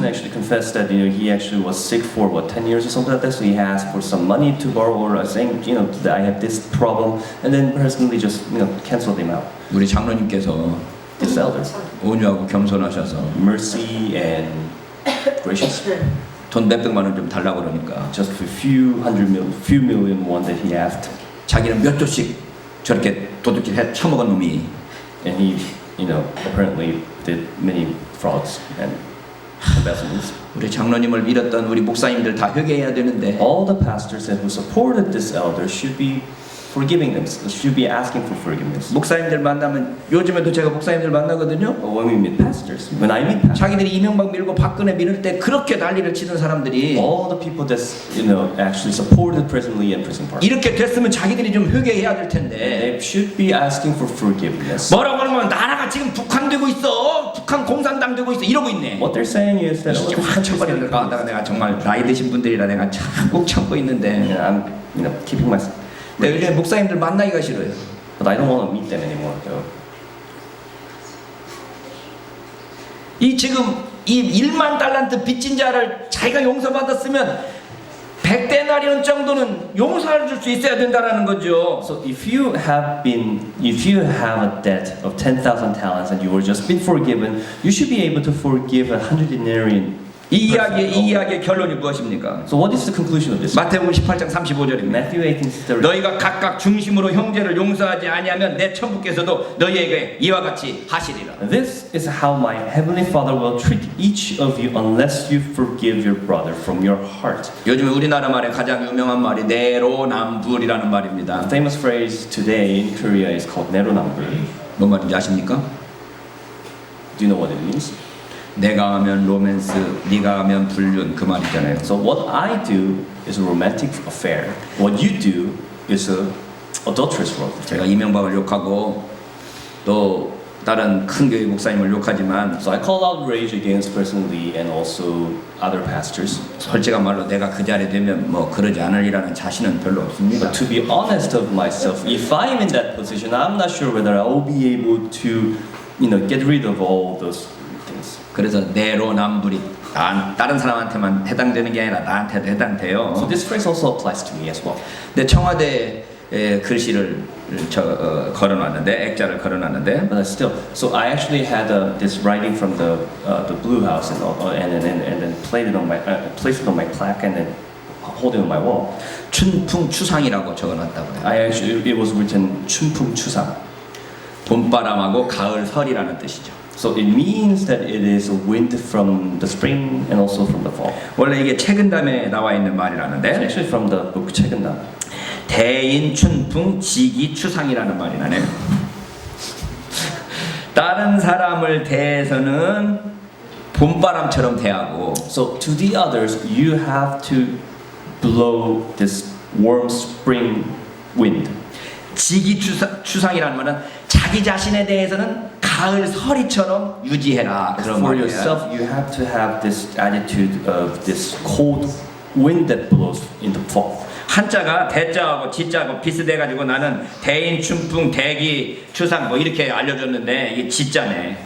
person actually confessed that he actually was sick for 10 years or something like that. So he asked for some money to borrow, or saying that I have this problem, and then personally just canceled him out. 우리 장로님께서 This elder, 온유하고 겸손하셔서 mercy and gracious, 돈 몇백만 원 좀 달라고 그러니까 just for few million won that he asked, 자기는 몇 조씩 저렇게 도둑질 해 처먹은 놈이 and he apparently did many frauds and embezzlements. 우리 장로님을 믿었던 우리 목사님들 다 회개해야 되는데 All the pastors who supported this elder should be forgiving them, should be asking for forgiveness. 목사님들 만나면 요즘에도 제가 목사님들 만나거든요. When we meet pastors, when I meet pastors, 자기들이 이명박 밀고 박근혜 밀을 때 그렇게 난리를 치던 사람들이 all the people that actually supported President Lee and President Park, 이렇게 됐으면 자기들이 좀 회개해야 될 텐데 they should be asking for forgiveness. 뭐라고 하면 나라가 지금 북한되고 있어, 북한 공산당 되고 있어 이러고 있네. What they're saying is that 이게 확 쳐버리니까 내가 정말 나이 드신 분들이라 내가 꾹 참고 있는데 I'm keeping my. 내가 요즘 목사님들 만나기가 싫어요. But I don't want to meet them anymore. 이 지금 이 1만 달란트 빚진 자를 자기가 용서받았으면 100데나리온 정도는 용서해 줄 수 있어야 된다라는 거죠. So if you have a debt of 10,000 talents and you were just been forgiven, you should be able to forgive 100 denarian. 이 이야기의 결론이 무엇입니까? So what is the conclusion of this? 마태복음 18장 35절입니다. Matthew 18:30. 너희가 각각 중심으로 형제를 용서하지 아니하면 내 천부께서도 너희에게 이와 같이 하시리라. This is how my heavenly Father will treat each of you unless you forgive your brother from your heart. 요즘에 우리나라 말에 가장 유명한 말이 내로남불이라는 말입니다. The famous phrase today in Korea is called 내로남불. 뭔 말인지 아십니까? Do you know what it means? 내가 하면 로맨스, 네가 하면 불륜 그 말이잖아요. So what I do is a romantic affair. What you do is a adulterous affair. 제가 이명박을 욕하고 또 다른 큰 교회 목사님을 욕하지만 So I call out rage against President Lee and also other pastors. 솔직한 말로 내가 그 자리에 되면 뭐 그러지 않으리라는 자신은 별로 없습니다. But to be honest of myself, if I'm in that position, I'm not sure whether I will be able to, get rid of all those things. 그래서 내로남불이 다른 사람한테만 해당되는 게 아니라 나한테도 해당돼요. So this phrase also applies to me as well. 근데 청와대에 글씨를 걸어놨는데 액자를 걸어놨는데 But still, so I actually had this writing from the Blue House and then placed it on my plaque and then hold it on my wall. 춘풍추상이라고 적어놨다고요. It was written 춘풍추상. 봄바람하고 가을설이라는 뜻이죠. So it means that it is a wind from the spring and also from the fall. 원래 이게 책은담에 나와 있는 It's 말이라는데 actually from the book 책은담. 대인 춘풍 지기 추상이라는 말이 나네요. 다른 사람을 대해서는 봄바람처럼 대하고 So to the others, you have to blow this warm spring wind. 지기 추상이라는 말은 자기 자신에 대해서는 가을 서리처럼 유지해라 그런 For 말이에요. yourself, you have to have this attitude of this cold wind that blows in the fall. 한자가 대자하고 지자하고 비슷해가지고 나는 대인, 춘풍, 대기, 추상 뭐 이렇게 알려줬는데 이게 지자네.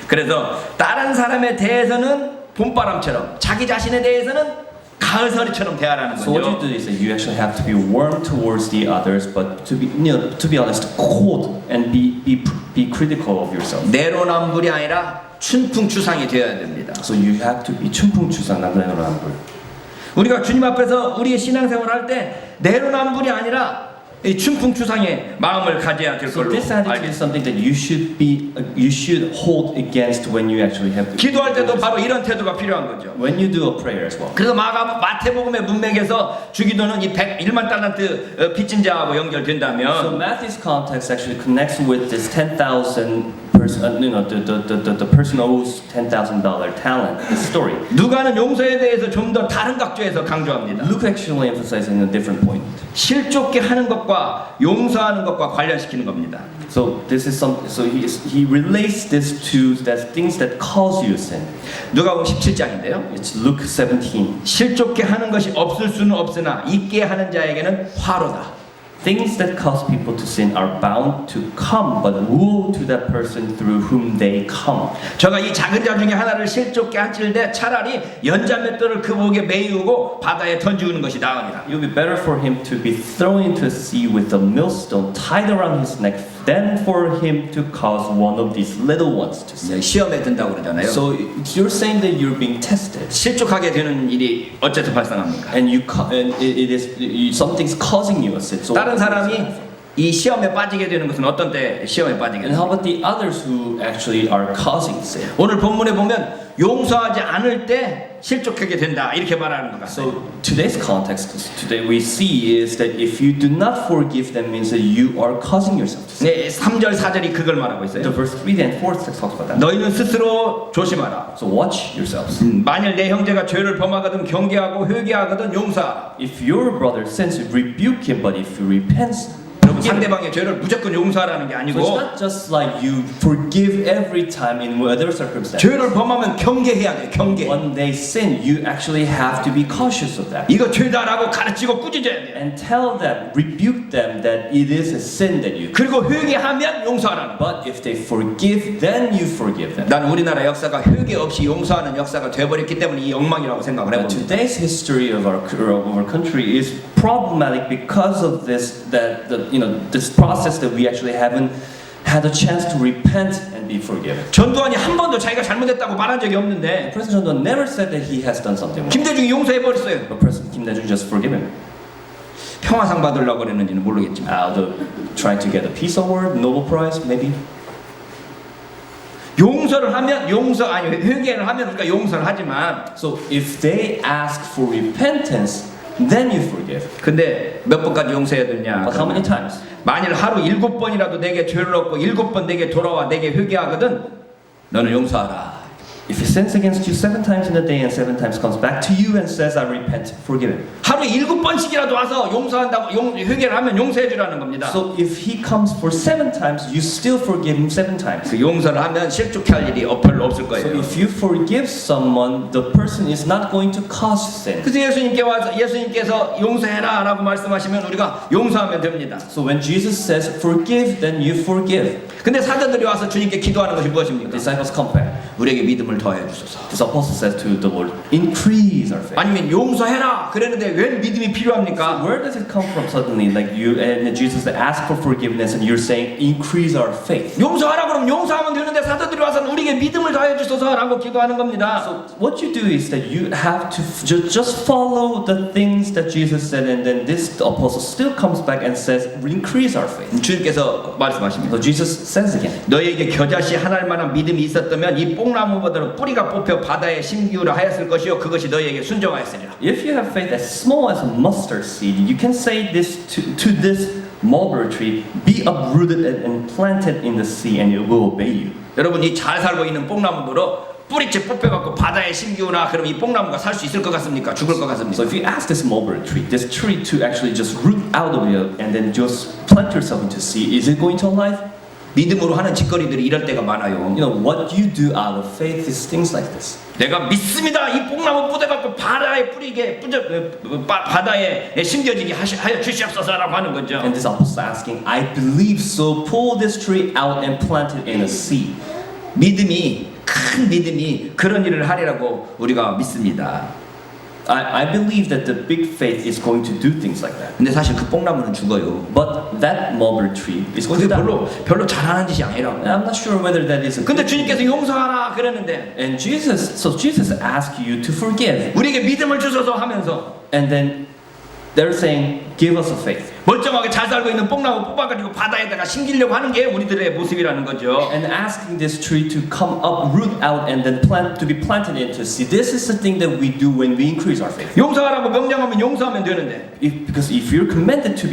그래서 다른 사람에 대해서는 봄바람처럼 자기 자신에 대해서는 가을서리처럼 대하라는 So what you 거죠. do is that you actually have to be warm towards the others, but to be honest, cold and be critical of yourself. 내로남불이 아니라 춘풍추상이 되어야 됩니다. So you have to be 춘풍추상 남내로남불. 우리가 주님 앞에서 우리의 신앙생활을 할 때 내로남불이 아니라 이 춘풍추상의 마음을 가져야 될 So 걸로 this attitude is something that you should hold against when you actually have. 기도할 때도 바로 이런 태도가 필요한 거죠. When you do a prayer as well. 그래서 마태복음의 문맥에서 주기도는 이 101만 달란트 빚진 자하고 So 연결된다면 Matthew's context actually connects with this 10,000 person, the person owes $10,000 talent. The story. 누가는 용서에 대해서 좀 더 다른 각도에서 강조합니다. Luke actually emphasizing a different point. 실족게 하는 것과 용서하는 것과 관련시키는 겁니다. So this is he relates this to that things that cause you sin. 누가복음 17장인데요. It's Luke 17. 실족게 하는 것이 없을 수는 없으나 있게 하는 자에게는 화로다. things that cause people to sin are bound to come, but woe to that person through whom they come. 저가 이 작은 자 중에 하나를 실족게 한칠때 차라리 연자맷돌을 그 목에 메이우고 바다에 던지우는 것이 나으니라. It would be better for him to be thrown into a sea with a millstone tied around his neck than for him to cause one of these little ones to sin. 시험에 든다고 그러잖아요. So you're saying that you're being tested, 실족하게 되는 일이 어째서 발생합니까? and it is something's causing you a sin. So 다른 사람이 이 시험에 빠지게 되는 것은 어떤 때 시험에 빠지게 and how 됩니까? about the others who actually are causing sin? 오늘 본문에 보면 용서하지 않을 때 실족하게 된다 이렇게 말하는 것 같아요. So today's context today we see is that if you do not forgive them means that you are causing yourself to sin. 네, 3절 4절이 그걸 말하고 The 있어요. verse 3 and 4 talks about that. 너희는 스스로 조심하라. So watch yourselves. 만일 내 형제가 죄를 범하거든 경계하고 회개하거든 용서하라. If your brother sins, rebuke him. But if he repents, 여러분 상대방의 죄를 무조건 용서하라는 게 so it's 아니고 not just like you forgive every time in whatever circumstance. 죄를 범하면 경계해야 돼. 경계. When they sin, you actually have to be cautious of that. 이거 죄다라고 가르치고 꾸짖어야 돼. And tell them, rebuke them that it is a sin that you. 그리고 회개하면 용서하라는 거. But if they forgive, then you forgive them. 난 우리나라 역사가 회개 없이 용서하는 역사가 돼버렸기 때문에 이 엉망이라고 생각을 But 해봅니다. today's history of our country is problematic because of this this process that we actually haven't had a chance to repent and be forgiven. 전두환이 한 번도 자기가 잘못했다고 말한 적이 없는데 President John never said that he has done something wrong. 김대중이 용서해버렸어요. But President Kim Dae-jung just forgive him 평화상 받으려고 그랬는지는 모르겠지만 out of trying to get a peace award, Nobel Prize, maybe. 용서를 하면 회개를 하면 우리가 용서를 하지만 So if they ask for repentance, then you forgive. 근데 몇 번까지 용서해야 되냐? But how many times? 만일 하루 7번이라도 내게 죄를 얻고 7번 내게 돌아와 내게 회개하거든 너는 용서하라. If he sins against you 7 times in a day and 7 times comes back to you and says, I repent, forgive him. 하루에 7번씩이라도 와서 용서한다고 회개를 하면 용서해 주라는 겁니다. So if he comes for 7 times, you still forgive him 7 times. 그 용서를 하면 실족해 할 일이 별로 없을 So 거예요. if you forgive someone, the person is not going to cause sin. 그래서 예수님께서 용서해라라고 말씀하시면 우리가 용서하면 됩니다. So when Jesus says forgive, then you forgive. 근데 사도들이 와서 주님께 기도하는 것이 무엇입니까? Disciples come back. 우리에게 믿음을 더해 주소서. This apostle says to the Lord, increase our faith. 아니면 용서해라 그랬는데 왜 믿음이 필요합니까? Where does it come from suddenly? Like you and Jesus ask for forgiveness and you're saying increase our faith. 용서하라 그러면 용서하면 되는데 사도들이 와서 우리에게 믿음을 더해 주소서라고 기도하는 겁니다. So what you do is that you have to just follow the things that Jesus said, and then this apostle still comes back and says increase our faith. 주님께서 말씀하십니다. So Jesus says again, 너희에게 겨자씨 하나일 만한 믿음이 있었다면 이 뽕나무보다는 뿌리가 뽑혀 바다에 심기우라 하였을 것이요 그것이 너희에게 순종하였으리라. if you have faith as small as a mustard seed, you can say this to this mulberry tree, be uprooted and planted in the sea, and it will obey you. 여러분이 잘 살고 있는 뽕나무로 뿌리째 뽑혀갖고 바다에 심기우나 그럼 이 뽕나무가 살 수 있을 것 같습니까? 죽을 것 같습니까? So if you ask this mulberry tree, this tree to actually just root out of it and then just plant yourself into sea, is it going to alive? 믿음으로 하는 짓거리들이 이럴 때가 많아요. You know, what you do out of faith is things like this. 내가 믿습니다. 이 뽕나무 뿌대갖고 바다에 뿌리게 바다에 심겨지게 하여 주시옵소서라고 하는 거죠. And this apostle is asking, I believe, so pull this tree out and plant it in a sea. 믿음이 큰 믿음이 그런 일을 하리라고 우리가 믿습니다. I believe that the big faith is going to do things like that. 근데 사실 그 뽕나무는 죽어요. But that mulberry tree is going 그게 to die. 별로 잘하는 짓이 아니라고. And I'm not sure whether that is a 근데 good 주님께서 용서하라 그랬는데 And Jesus asked you to forgive. 우리에게 믿음을 주소서 하면서 And then they're saying, give us a faith. 멀쩡하게 잘 살고 있는 뽕나무 뽑아가지고 바다에다가 심기려고 하는 게 우리들의 모습이라는 거죠. And asking this tree to come up, root out, and then to be planted into the sea. This is the thing that we do when we increase our faith. 용서하라고 명령하면 용서하면 되는데 Because if you're commanded to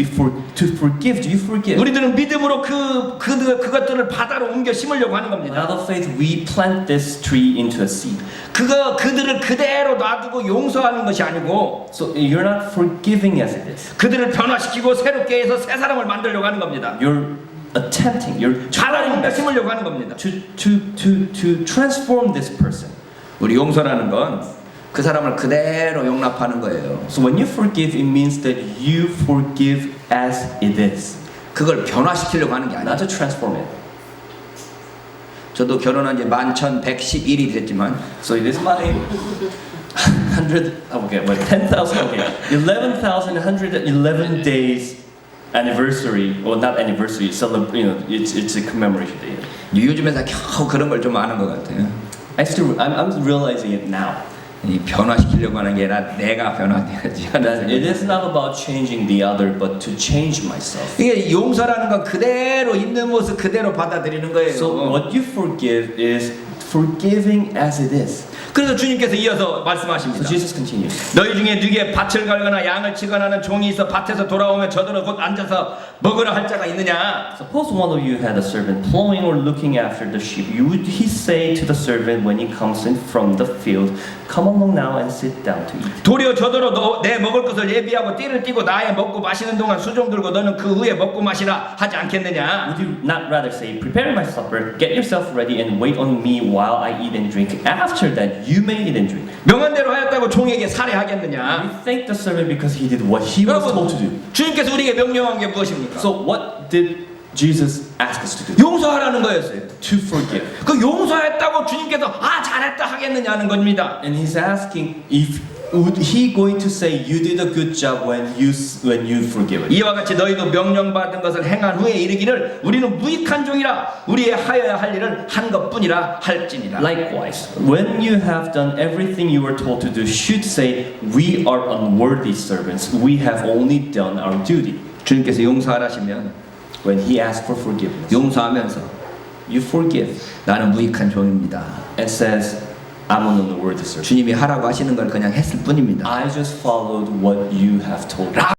forgive, you forgive. 우리들은 믿음으로 그것들을 바다로 옮겨 심으려고 하는 겁니다. Out of faith, we plant this tree into a sea. 그들을 그대로 놔두고 용서하는 것이 아니고 So you're not forgiving as it is. 그들을 변화시키고 새롭게 해서 새 사람을 만들려고 하는 겁니다. You're attempting, you're 바다로 trying 옮겨 심으려고 하는 겁니다. to transform this person. 우리 용서라는 건 그 사람을 그대로 용납하는 거예요. So when you forgive, it means that you forgive as it is, 그걸 변화시키려고 하는 게 아니에요. not to transform it. 저도 결혼한 지 11,111일이 됐지만 So it is my 10,000, okay, 11,111 days anniversary, well not anniversary, it's a commemoration day. 요즘에서 겨우 그런 걸 좀 아는 것 같아요. I'm realizing it now. 이 변화시키려고 하는 게 아니라 내가 변화돼야지 하는 That it 생각. is not about changing the other, but to change myself. 이게 용서라는 건 그대로 있는 모습 그대로 받아들이는 거예요. So what you forgive is forgiving as it is. 그래서 주님께서 이어서 So 말씀하십니다. Jesus continues. 너희 중에 누구에 밭을 갈거나 양을 치거나 하는 종이 있어 밭에서 돌아오면 저더러 곧 앉아서 먹으라 할 자가 있느냐? Suppose one of you had a servant plowing or looking after the sheep. Would he say to the servant when he comes in from the field, "Come along now and sit down to eat"? 도리어 저더러 내 먹을 것을 예비하고 띠를 띠고 나의 먹고 마시는 동안 수종 들고 너는 그 후에 먹고 마시라 하지 않겠느냐? Would you not rather say, "Prepare my supper, get yourself ready, and wait on me while I eat and drink. After that, you may eat and drink"? 명한대로 하였다고 종에게 We 살해하겠느냐? thank the servant because he did what he was told to do. 주님께서 우리에게 명령한 게 무엇입니까? So what did Jesus ask us to do? 용서하라는 거였어요. To forgive. 그 용서했다고 주님께서 아 잘했다 하겠느냐는 겁니다. And he's asking if would he going to say you did a good job when you forgive it. 이와 같이 너희도 명령받은 것을 행한 후에 이르기를 우리는 무익한 종이라 우리의 하여야 할 일을 한 것뿐이라 할지니라. Likewise, when you have done everything you were told to do, should say, "We are unworthy servants. We have only done our duty." 주님께서 용서하라시면 When he asks for forgiveness, 용서하면서 you forgive 나는 무익한 종입니다. and says, "I'm an unworthy servant. 주님이 하라고 하시는 걸 그냥 했을 뿐입니다. I just followed what you have told me."